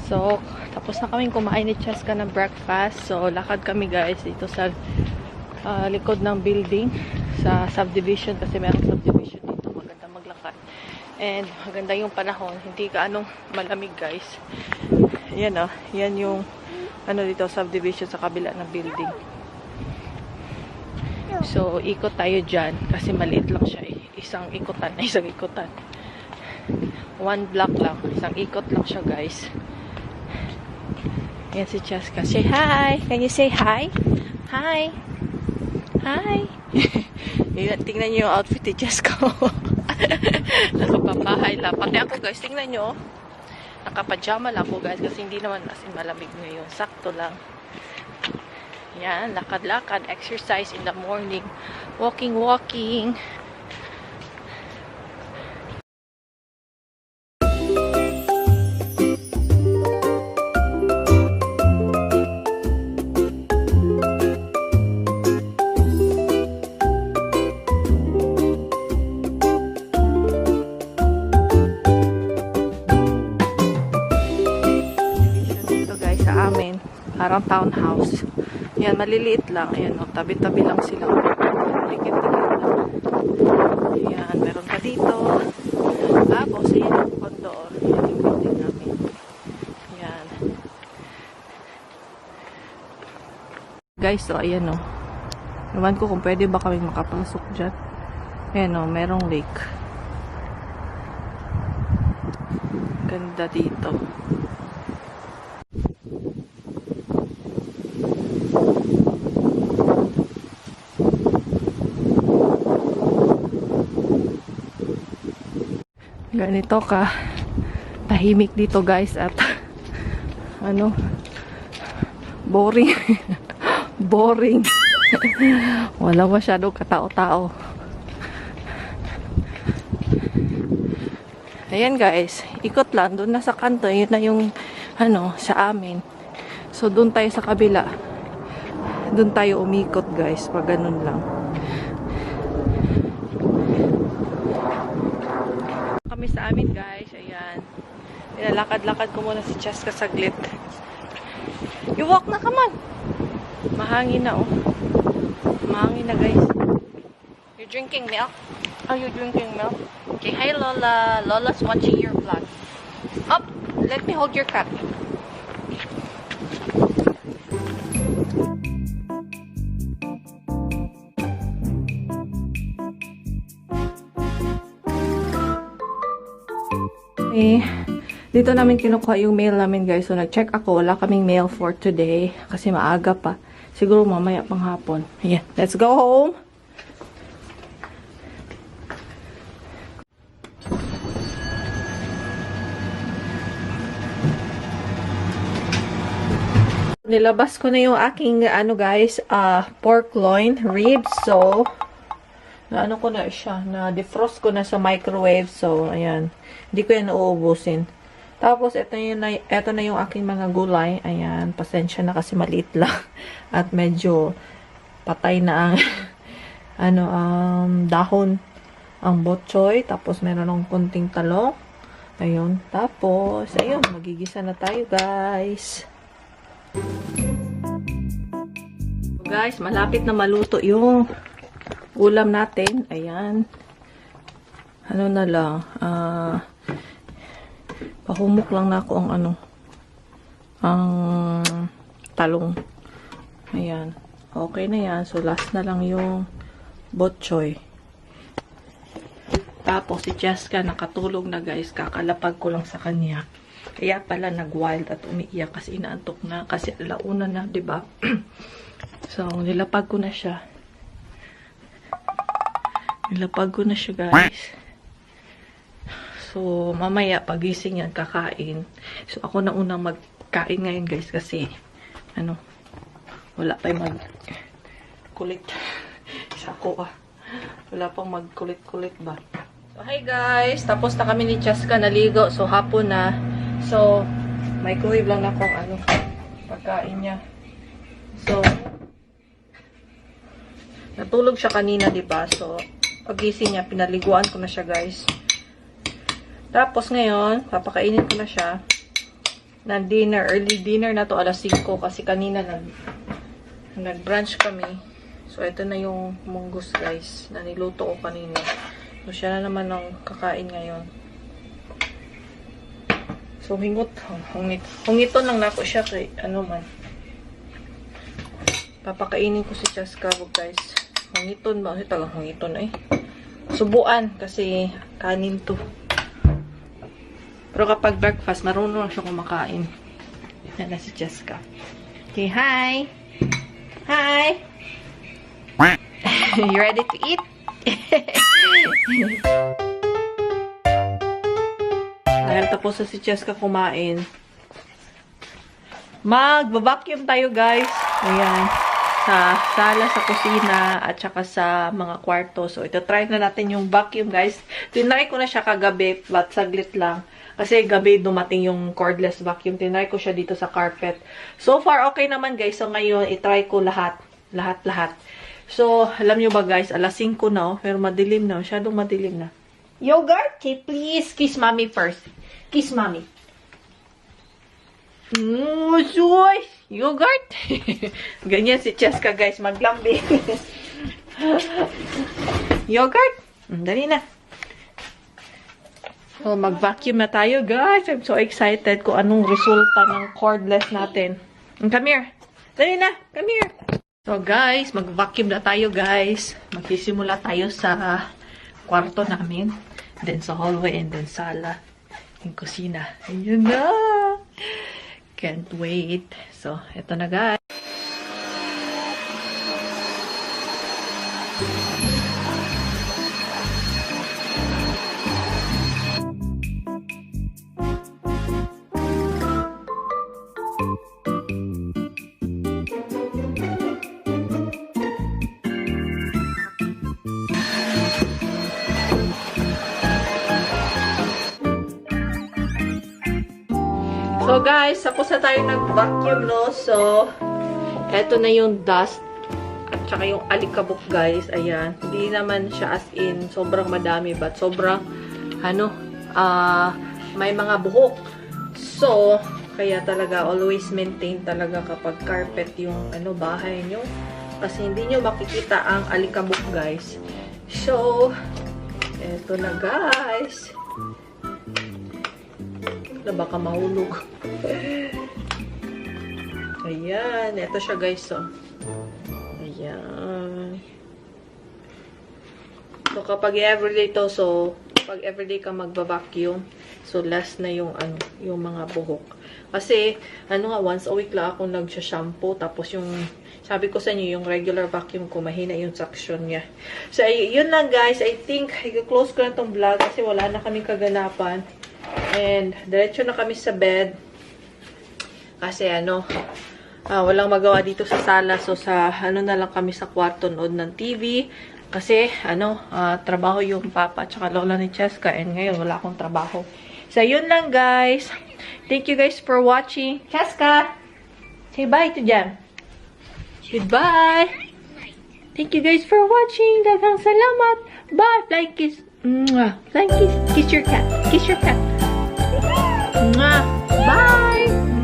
So, tapos na kaming kumain ni Cheska ng breakfast. So, lakad kami guys dito sa likod ng building sa subdivision kasi merong subdivision dito. Maganda maglakad. And maganda yung panahon. Hindi gaanong malamig guys. Yan yan yung ano dito subdivision sa kabila ng building. So, ikot tayo dyan kasi maliit lang siya eh. Isang ikutan. One block lang. Isang ikot lang siya guys. Yan si Cheska. Say hi! Can you say hi? Hi! Hi! Tingnan niyo yung outfit ni Cheska. Nakapapahay lang. Pati ako guys, tingnan niyo. Nakapajama lang ako guys kasi hindi naman as in malamig ngayon. Sakto lang. Yan, lakad-lakad. Exercise in the morning. Walking. Parang townhouse. Yan, maliliit lang. Ayan, tabi-tabi lang sila. Likit-likit lang. Ayan, meron pa dito. Tapos, ayan yung condo. Ayan yung building namin. Ayan. Guys, so, ayan o. Naman ko kung pwede ba kami makapasok dyan. Ayan o, merong lake. Ganda dito. Ganito ka tahimik dito guys at ano boring boring wala masyadong katao-tao. Ayan guys, ikot lang doon na sa kanto, yun na yung ano sa amin. So doon tayo sa kabila, doon tayo umikot guys pag ganun lang. Kami sa amin guys, ayan. Nilalakad-lakad ko muna si Cheska saglit. You walk na, come on. Mahangin na oh. Mahangin na guys. You're drinking milk? Are you drinking milk? Okay, hi Lola. Lola's watching your vlog. Up, let me hold your cup. Dito namin kinukuha yung mail namin guys. So nag-check ako. Wala kaming mail for today. Kasi maaga pa. Siguro mamaya pang hapon. Ayan. Let's go home. Nilabas ko na yung aking ano guys. Pork loin ribs. So ano ko na siya. Na-defrost ko na sa microwave. So ayan. Hindi ko yan nauubusin. Tapos, ito na yung aking mga gulay. Ayan, pasensya na kasi maliit lang. At medyo patay na ang dahon, ang botchoy. Tapos, meron ng kunting talong. Ayun. Tapos, ayun, magigisa na tayo, guys. So, guys, malapit na maluto yung ulam natin. Ayan. Ano na lang, pahumok lang na ako ang ang talong. Ayan. Okay na yan. So, last na lang yung botchoy. Tapos, si Cheska nakatulog na guys. Kakalapag ko lang sa kanya. Kaya pala nag-wild at umiiyak kasi inaantok na. Kasi alauna na, diba? So, nilapag ko na siya. Nilapag ko na siya guys. So, mamaya, pagising yan, kakain. So, ako na unang magkain ngayon, guys, kasi, wala pa yung kulit. Ako wala pang magkulit-kulit ba. So, hi guys! Tapos na kami ni Cheska naligo. So, hapon na. So, microwave lang na kung ano, pagkain niya. So, natulog siya kanina, diba? So, pagising niya, pinaliguan ko na siya, guys. Tapos, ngayon, papakainin ko na siya ng dinner. Early dinner na to, alas 5. Kasi kanina nag-brunch kami. So, ito na yung munggus, guys, na niluto ko kanina. So, siya na naman ang kakain ngayon. So, hungiton lang na ako siya kay, ano man. Papakainin ko si Cheska, guys. Hungiton ba? Talagang hungiton eh. Subuan, kasi kanin to. Pero kapag breakfast, marunong lang siya kumakain. Yan na si Cheska. Okay, hi! Hi! You ready to eat? Dahil tapos na si Cheska kumain, mag-vacuum tayo, guys. Ayan. Sa sala, sa kusina, at saka sa mga kwarto. So, ito try na natin yung vacuum, guys. Tinry ko na siya kagabi, but saglit lang. Kasi gabi dumating yung cordless vacuum. Tinry ko siya dito sa carpet. So far, okay naman, guys. So, ngayon, itry ko lahat. Lahat. So, alam nyo ba, guys, alas 5 na, pero madilim na. Masyadong madilim na. Yogurt, okay, please. Kiss mommy first. Kiss mommy. Soy! Yogurt. Ganyan si Cheska, guys. Maglambing. Yogurt. Dali na. So, mag-vacuum na tayo, guys. I'm so excited kung anong resulta ng cordless natin. Come here. Dali na. Come here. So, guys, mag-vacuum na tayo, guys. Magsisimula tayo sa kwarto namin. Then sa hallway and then sala. Yung kusina. Ayun na. Can't wait. So, eto na, guys. So, guys, tapos na tayo nag-vacuum, no? So, eto na yung dust at saka yung alikabok, guys. Ayan. Hindi naman siya as in sobrang madami, but sobrang, may mga buhok. So, kaya talaga, always maintain talaga kapag carpet yung, bahay nyo. Kasi hindi nyo makikita ang alikabok, guys. So, eto na, guys. Baka mahulog. Ayan. Ito siya, guys. So. Ayan. So, kapag everyday to, so, kapag everyday ka magba-vacuum, so, last na yung, yung mga buhok. Kasi, once a week lang ako nag-shampoo, tapos yung, sabi ko sa inyo, yung regular vacuum ko, mahina yung suction niya. So, yun lang, guys. I think, i-close ko na tong vlog kasi wala na kaming kaganapan. And, diretso na kami sa bed. Kasi, walang magawa dito sa sala. So, sa, na lang kami sa kwarto, nood ng TV. Kasi, trabaho yung papa at saka lola ni Cheska. And ngayon, wala akong trabaho. So, yun lang, guys. Thank you, guys, for watching. Cheska! Say bye to Jam. Goodbye! Thank you, guys, for watching. Daghang salamat. Bye! Flying kiss. Mwah. Flying kiss. Kiss your cat. Kiss your cat. Mwah. Bye!